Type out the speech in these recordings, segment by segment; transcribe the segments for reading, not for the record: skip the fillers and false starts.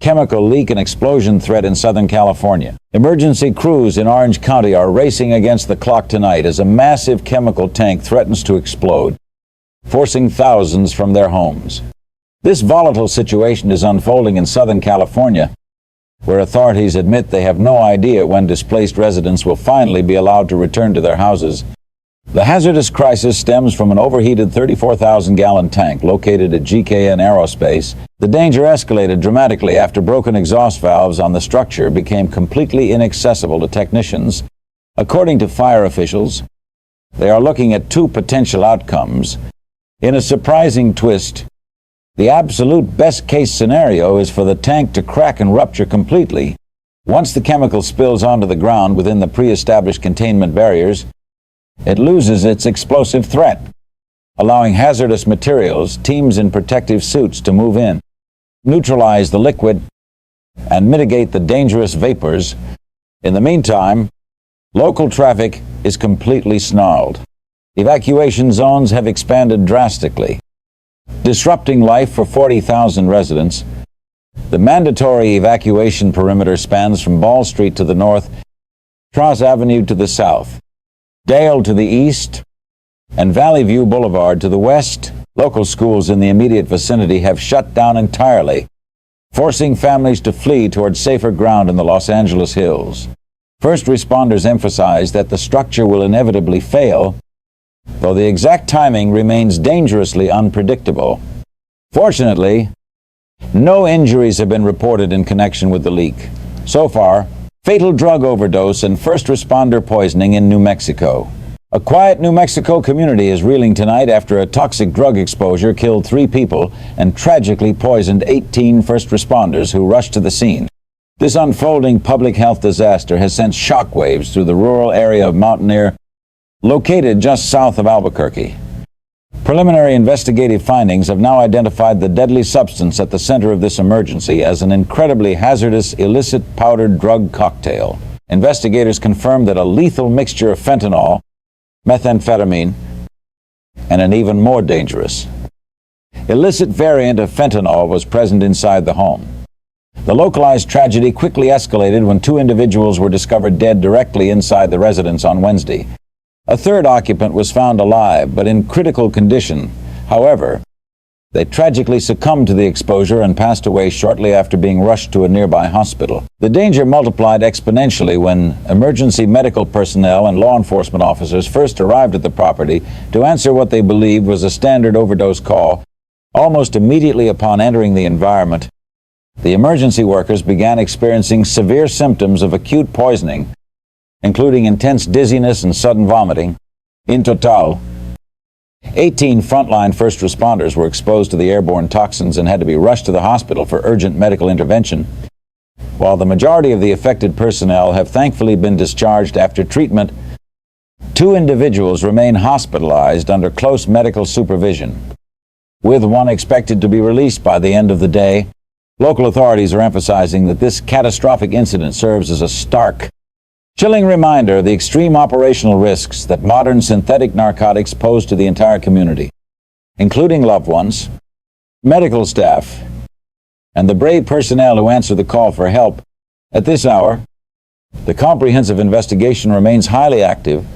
chemical leak and explosion threat in Southern California. Emergency crews in Orange County are racing against the clock tonight as a massive chemical tank threatens to explode, forcing thousands from their homes. This volatile situation is unfolding in Southern California, where authorities admit they have no idea when displaced residents will finally be allowed to return to their houses. The hazardous crisis stems from an overheated 34,000-gallon tank located at GKN Aerospace. The danger escalated dramatically after broken exhaust valves on the structure became completely inaccessible to technicians. According to fire officials, they are looking at two potential outcomes. In a surprising twist, the absolute best-case scenario is for the tank to crack and rupture completely. Once the chemical spills onto the ground within the pre-established containment barriers, it loses its explosive threat, allowing hazardous materials, teams in protective suits to move in, neutralize the liquid, and mitigate the dangerous vapors. In the meantime, local traffic is completely snarled. Evacuation zones have expanded drastically, disrupting life for 40,000 residents. The mandatory evacuation perimeter spans from Ball Street to the north, Tross Avenue to the south, Dale to the east, and Valley View Boulevard to the west. Local schools in the immediate vicinity have shut down entirely, forcing families to flee towards safer ground in the Los Angeles hills. First responders emphasize that the structure will inevitably fail, though the exact timing remains dangerously unpredictable. Fortunately, no injuries have been reported in connection with the leak. So far, fatal drug overdose and first responder poisoning in New Mexico. A quiet New Mexico community is reeling tonight after a toxic drug exposure killed 3 people and tragically poisoned 18 first responders who rushed to the scene. This unfolding public health disaster has sent shockwaves through the rural area of Mountainair, located just south of Albuquerque. Preliminary investigative findings have now identified the deadly substance at the center of this emergency as an incredibly hazardous illicit powdered drug cocktail. Investigators confirmed that a lethal mixture of fentanyl, methamphetamine, and an even more dangerous illicit variant of fentanyl was present inside the home. The localized tragedy quickly escalated when 2 individuals were discovered dead directly inside the residence on Wednesday. A third occupant was found alive, but in critical condition. However, they tragically succumbed to the exposure and passed away shortly after being rushed to a nearby hospital. The danger multiplied exponentially when emergency medical personnel and law enforcement officers first arrived at the property to answer what they believed was a standard overdose call. Almost immediately upon entering the environment, the emergency workers began experiencing severe symptoms of acute poisoning, including intense dizziness and sudden vomiting. In total, 18 frontline first responders were exposed to the airborne toxins and had to be rushed to the hospital for urgent medical intervention, while the majority of the affected personnel have thankfully been discharged after treatment. 2 individuals remain hospitalized under close medical supervision, with one expected to be released by the end of the day. Local authorities are emphasizing that this catastrophic incident serves as a stark, chilling reminder of the extreme operational risks that modern synthetic narcotics pose to the entire community, including loved ones, medical staff, and the brave personnel who answer the call for help. At this hour, the comprehensive investigation remains highly active,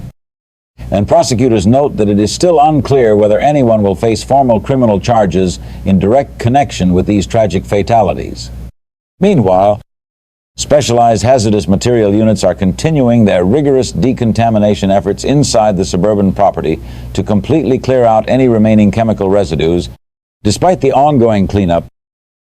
and prosecutors note that it is still unclear whether anyone will face formal criminal charges in direct connection with these tragic fatalities. Meanwhile, specialized hazardous material units are continuing their rigorous decontamination efforts inside the suburban property to completely clear out any remaining chemical residues. Despite the ongoing cleanup,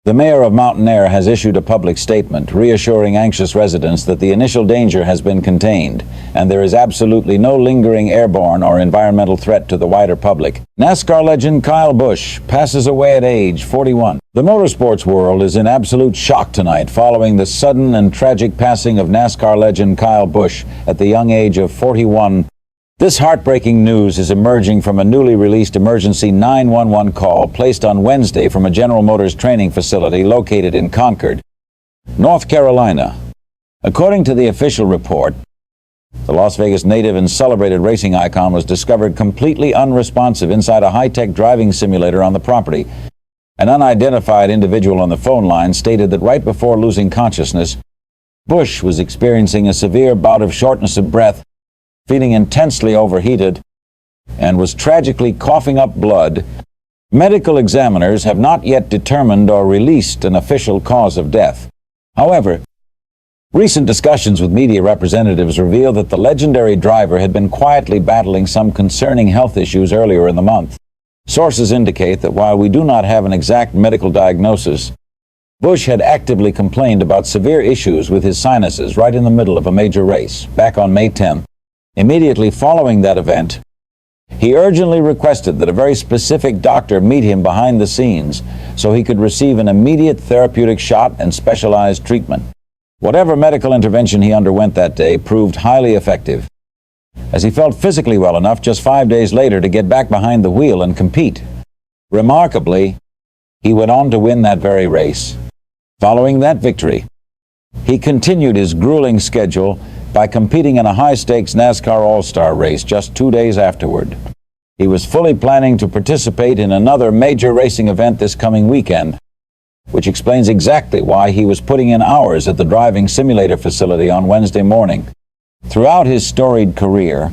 the mayor of Mountainair has issued a public statement reassuring anxious residents that the initial danger has been contained and there is absolutely no lingering airborne or environmental threat to the wider public. NASCAR legend Kyle Busch passes away at age 41. The motorsports world is in absolute shock tonight following the sudden and tragic passing of NASCAR legend Kyle Busch at the young age of 41. This heartbreaking news is emerging from a newly released emergency 911 call placed on Wednesday from a General Motors training facility located in Concord, North Carolina. According to the official report, the Las Vegas native and celebrated racing icon was discovered completely unresponsive inside a high-tech driving simulator on the property. An unidentified individual on the phone line stated that right before losing consciousness, Busch was experiencing a severe bout of shortness of breath, feeling intensely overheated, and was tragically coughing up blood. Medical examiners have not yet determined or released an official cause of death. However, recent discussions with media representatives reveal that the legendary driver had been quietly battling some concerning health issues earlier in the month. Sources indicate that while we do not have an exact medical diagnosis, Busch had actively complained about severe issues with his sinuses right in the middle of a major race, back on May 10th. Immediately following that event, he urgently requested that a very specific doctor meet him behind the scenes so he could receive an immediate therapeutic shot and specialized treatment. Whatever medical intervention he underwent that day proved highly effective, as he felt physically well enough just 5 days later to get back behind the wheel and compete. Remarkably, he went on to win that very race. Following that victory, he continued his grueling schedule by competing in a high-stakes NASCAR All-Star race just 2 days afterward. He was fully planning to participate in another major racing event this coming weekend, which explains exactly why he was putting in hours at the driving simulator facility on Wednesday morning. Throughout his storied career,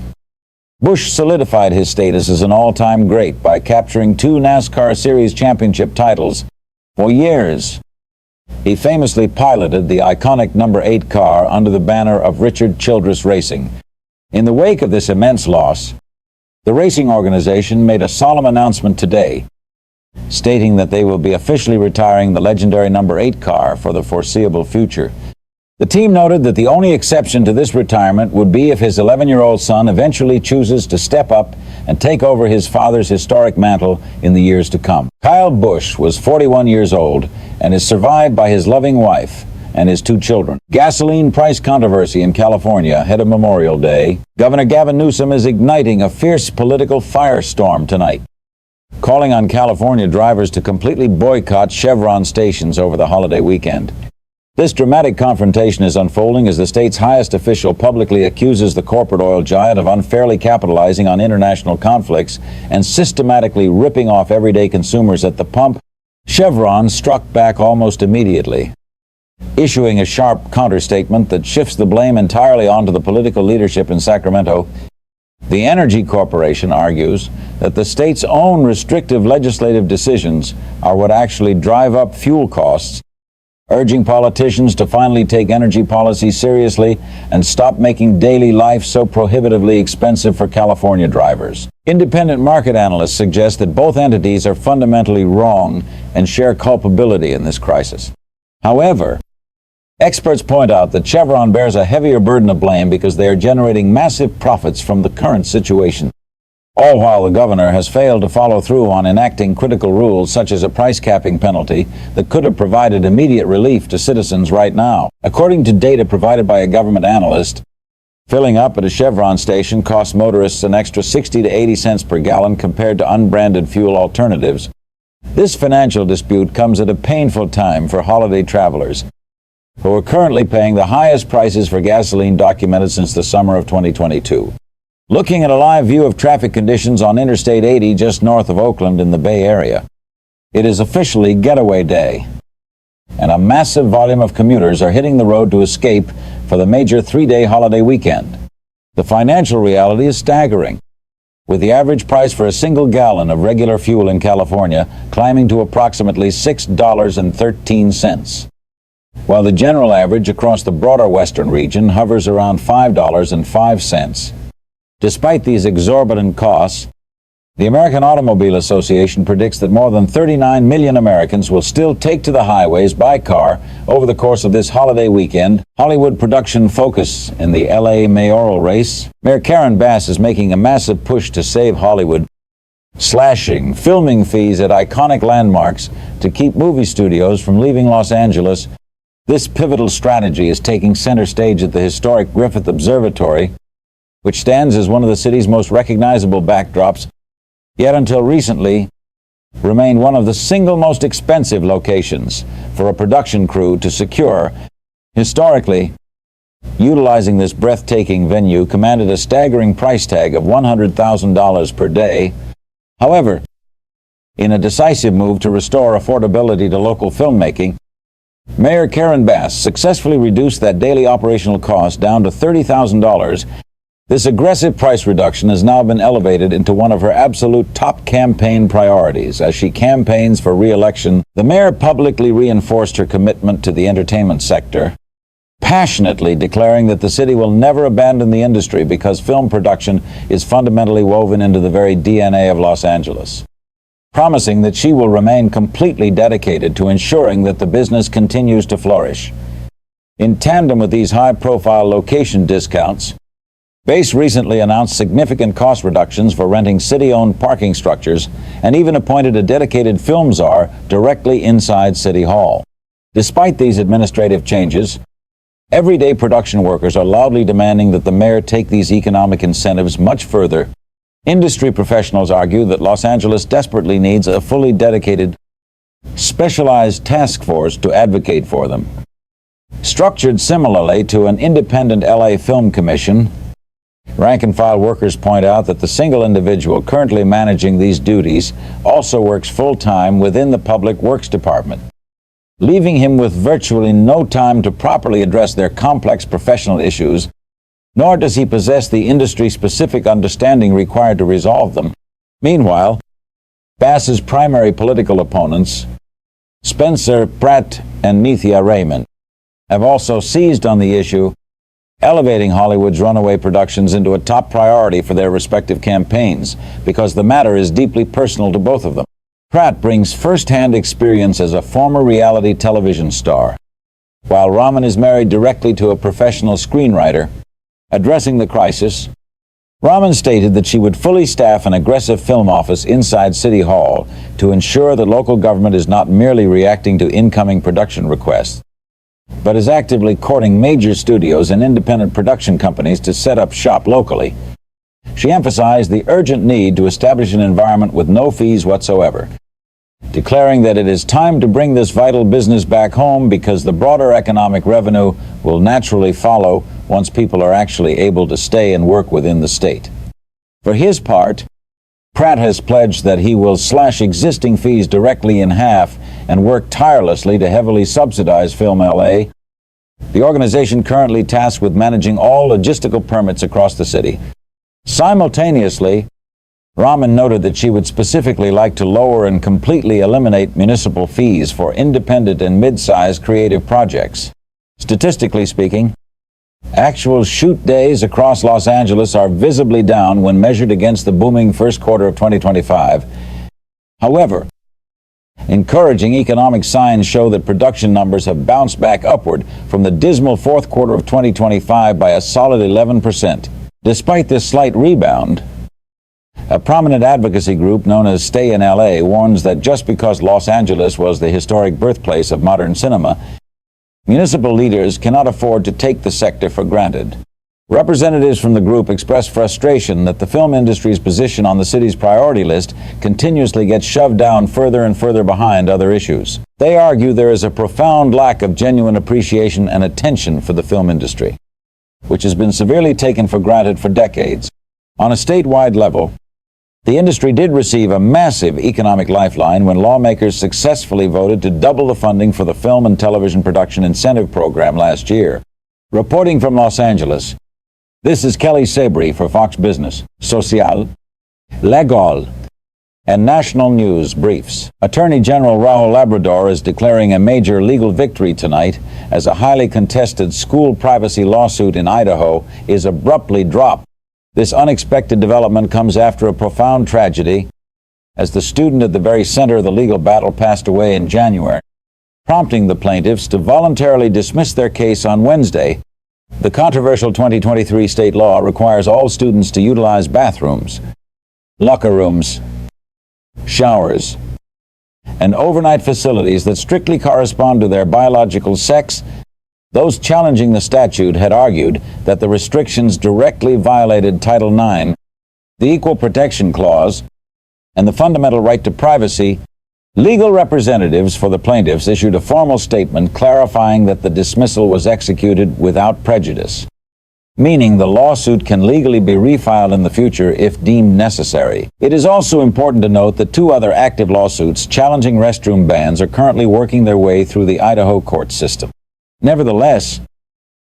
Busch solidified his status as an all-time great by capturing 2 NASCAR Series championship titles. For years, he famously piloted the iconic number 8 car under the banner of Richard Childress Racing. In the wake of this immense loss, the racing organization made a solemn announcement today, stating that they will be officially retiring the legendary number 8 car for the foreseeable future. The team noted that the only exception to this retirement would be if his 11-year-old son eventually chooses to step up and take over his father's historic mantle in the years to come. Kyle Busch was 41 years old and is survived by his loving wife and his 2 children. Gasoline price controversy in California ahead of Memorial Day. Governor Gavin Newsom is igniting a fierce political firestorm tonight, calling on California drivers to completely boycott Chevron stations over the holiday weekend. This dramatic confrontation is unfolding as the state's highest official publicly accuses the corporate oil giant of unfairly capitalizing on international conflicts and systematically ripping off everyday consumers at the pump. Chevron struck back almost immediately, issuing a sharp counterstatement that shifts the blame entirely onto the political leadership in Sacramento. The Energy Corporation argues that the state's own restrictive legislative decisions are what actually drive up fuel costs, urging politicians to finally take energy policy seriously and stop making daily life so prohibitively expensive for California drivers. Independent market analysts suggest that both entities are fundamentally wrong and share culpability in this crisis. However, experts point out that Chevron bears a heavier burden of blame because they are generating massive profits from the current situation, all while the governor has failed to follow through on enacting critical rules such as a price capping penalty that could have provided immediate relief to citizens right now. According to data provided by a government analyst, filling up at a Chevron station costs motorists an extra 60 to 80 cents per gallon compared to unbranded fuel alternatives. This financial dispute comes at a painful time for holiday travelers, who are currently paying the highest prices for gasoline documented since the summer of 2022. Looking at a live view of traffic conditions on Interstate 80 just north of Oakland in the Bay Area, it is officially getaway day, and a massive volume of commuters are hitting the road to escape for the major 3-day holiday weekend. The financial reality is staggering, with the average price for a single gallon of regular fuel in California climbing to approximately $6.13, while the general average across the broader western region hovers around $5.05. Despite these exorbitant costs, the American Automobile Association predicts that more than 39 million Americans will still take to the highways by car over the course of this holiday weekend. Hollywood production focus in the LA mayoral race. Mayor Karen Bass is making a massive push to save Hollywood, slashing filming fees at iconic landmarks to keep movie studios from leaving Los Angeles. This pivotal strategy is taking center stage at the historic Griffith Observatory, which stands as one of the city's most recognizable backdrops, yet until recently remained one of the single most expensive locations for a production crew to secure. Historically, utilizing this breathtaking venue commanded a staggering price tag of $100,000 per day. However, In a decisive move to restore affordability to local filmmaking, Mayor Karen Bass successfully reduced that daily operational cost down to $30,000. This aggressive price reduction has now been elevated into one of her absolute top campaign priorities. As she campaigns for re-election, the mayor publicly reinforced her commitment to the entertainment sector, passionately declaring that the city will never abandon the industry because film production is fundamentally woven into the very DNA of Los Angeles, promising that she will remain completely dedicated to ensuring that the business continues to flourish. In tandem with these high-profile location discounts, Bass recently announced significant cost reductions for renting city-owned parking structures and even appointed a dedicated film czar directly inside City Hall. Despite these administrative changes, everyday production workers are loudly demanding that the mayor take these economic incentives much further. Industry professionals argue that Los Angeles desperately needs a fully dedicated, specialized task force to advocate for them. Structured similarly to an independent LA Film Commission, rank-and-file workers point out that the single individual currently managing these duties also works full-time within the Public Works Department, leaving him with virtually no time to properly address their complex professional issues, nor does he possess the industry-specific understanding required to resolve them. Meanwhile, Bass's primary political opponents, Spencer Pratt and Nithya Raymond, have also seized on the issue, elevating Hollywood's runaway productions into a top priority for their respective campaigns because the matter is deeply personal to both of them. Pratt brings first-hand experience as a former reality television star, while Raman is married directly to a professional screenwriter. Addressing the crisis, Raman stated that she would fully staff an aggressive film office inside City Hall to ensure that local government is not merely reacting to incoming production requests, but is actively courting major studios and independent production companies to set up shop locally. She emphasized the urgent need to establish an environment with no fees whatsoever, declaring that it is time to bring this vital business back home because the broader economic revenue will naturally follow once people are actually able to stay and work within the state. For his part, Pratt has pledged that he will slash existing fees directly in half and work tirelessly to heavily subsidize Film LA, the organization currently tasked with managing all logistical permits across the city. Simultaneously, Raman noted that she would specifically like to lower and completely eliminate municipal fees for independent and mid-sized creative projects. Statistically speaking, actual shoot days across Los Angeles are visibly down when measured against the booming first quarter of 2025. However, encouraging economic signs show that production numbers have bounced back upward from the dismal fourth quarter of 2025 by a solid 11%. Despite this slight rebound, a prominent advocacy group known as Stay in LA warns that just because Los Angeles was the historic birthplace of modern cinema, municipal leaders cannot afford to take the sector for granted. Representatives from the group expressed frustration that the film industry's position on the city's priority list continuously gets shoved down further and further behind other issues. They argue there is a profound lack of genuine appreciation and attention for the film industry, which has been severely taken for granted for decades. On a statewide level, the industry did receive a massive economic lifeline when lawmakers successfully voted to double the funding for the Film and Television Production Incentive Program last year. Reporting from Los Angeles, this is Kelly Sabry for Fox Business, Social, Legal, and National News Briefs. Attorney General Raul Labrador is declaring a major legal victory tonight as a highly contested school privacy lawsuit in Idaho is abruptly dropped. This unexpected development comes after a profound tragedy as the student at the very center of the legal battle passed away in January, prompting the plaintiffs to voluntarily dismiss their case on Wednesday. The controversial 2023 state law requires all students to utilize bathrooms, locker rooms, showers, and overnight facilities that strictly correspond to their biological sex. Those challenging the statute had argued that the restrictions directly violated Title IX, the Equal Protection Clause, and the fundamental right to privacy. Legal representatives for the plaintiffs issued a formal statement clarifying that the dismissal was executed without prejudice. meaning the lawsuit can legally be refiled in the future if deemed necessary. It is also important to note that 2 other active lawsuits challenging restroom bans are currently working their way through the Idaho court system. Nevertheless,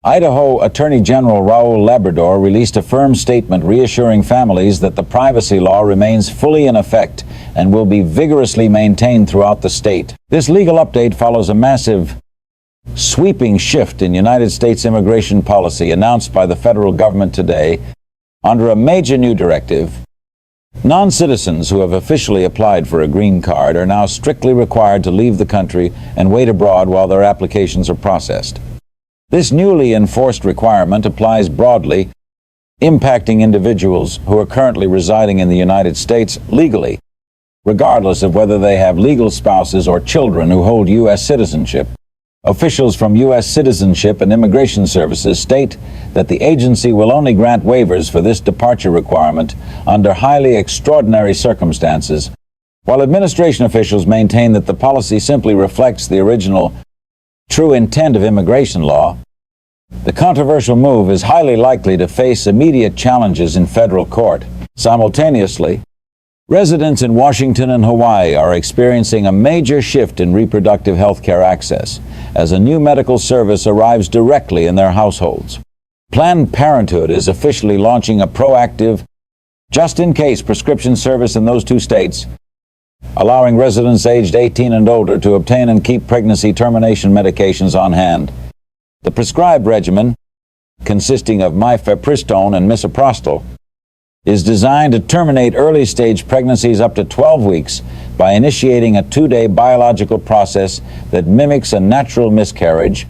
Idaho Attorney General Raul Labrador released a firm statement reassuring families that the privacy law remains fully in effect and will be vigorously maintained throughout the state. This legal update follows a massive, sweeping shift in United States immigration policy announced by the federal government today. Under a major new directive, non-citizens who have officially applied for a green card are now strictly required to leave the country and wait abroad while their applications are processed. This newly enforced requirement applies broadly, impacting individuals who are currently residing in the United States legally, regardless of whether they have legal spouses or children who hold U.S. citizenship. Officials from U.S. Citizenship and Immigration Services state that the agency will only grant waivers for this departure requirement under highly extraordinary circumstances, while administration officials maintain that the policy simply reflects the original true intent of immigration law. The controversial move is highly likely to face immediate challenges in federal court. Simultaneously, residents in Washington and Hawaii are experiencing a major shift in reproductive health care access as a new medical service arrives directly in their households. Planned Parenthood is officially launching a proactive, just-in-case prescription service in those 2 states, allowing residents aged 18 and older to obtain and keep pregnancy termination medications on hand. The prescribed regimen, consisting of mifepristone and misoprostol, is designed to terminate early-stage pregnancies up to 12 weeks by initiating a 2-day biological process that mimics a natural miscarriage.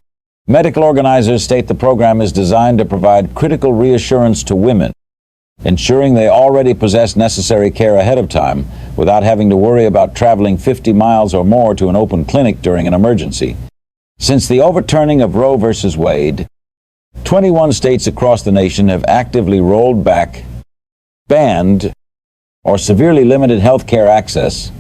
Medical organizers state the program is designed to provide critical reassurance to women, ensuring they already possess necessary care ahead of time without having to worry about traveling 50 miles or more to an open clinic during an emergency. Since the overturning of Roe v. Wade, 21 states across the nation have actively rolled back, banned, or severely limited health care access,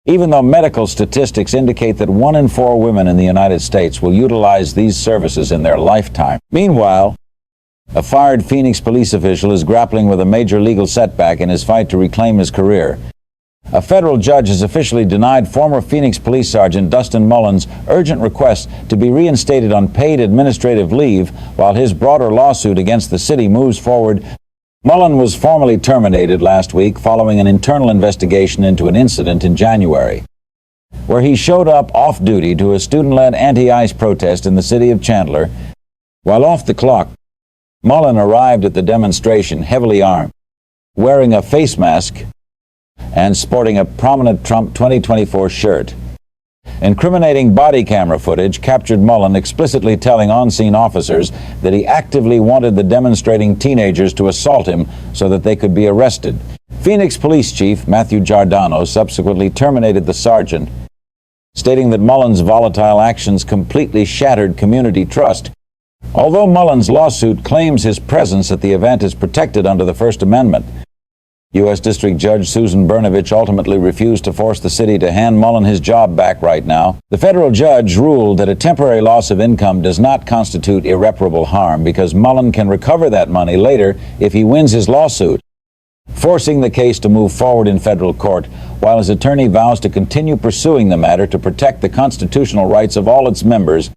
even though medical statistics indicate that 1 in 4 women in the United States will utilize these services in their lifetime. Meanwhile, a fired Phoenix police official is grappling with a major legal setback in his fight to reclaim his career. A federal judge has officially denied former Phoenix Police Sergeant Dustin Mullins' urgent request to be reinstated on paid administrative leave while his broader lawsuit against the city moves forward. Mullen was formally terminated last week following an internal investigation into an incident in January, where he showed up off-duty to a student-led anti-ICE protest in the city of Chandler. While off the clock, Mullen arrived at the demonstration heavily armed, wearing a face mask and sporting a prominent Trump 2024 shirt. Incriminating body camera footage captured Mullen explicitly telling on-scene officers that he actively wanted the demonstrating teenagers to assault him so that they could be arrested. Phoenix Police Chief Matthew Giordano subsequently terminated the sergeant, stating that Mullen's volatile actions completely shattered community trust. Although Mullen's lawsuit claims his presence at the event is protected under the First Amendment, U.S. District Judge Susan Brnovich ultimately refused to force the city to hand Mullen his job back right now. The federal judge ruled that a temporary loss of income does not constitute irreparable harm because Mullen can recover that money later if he wins his lawsuit, forcing the case to move forward in federal court, while his attorney vows to continue pursuing the matter to protect the constitutional rights of all its members.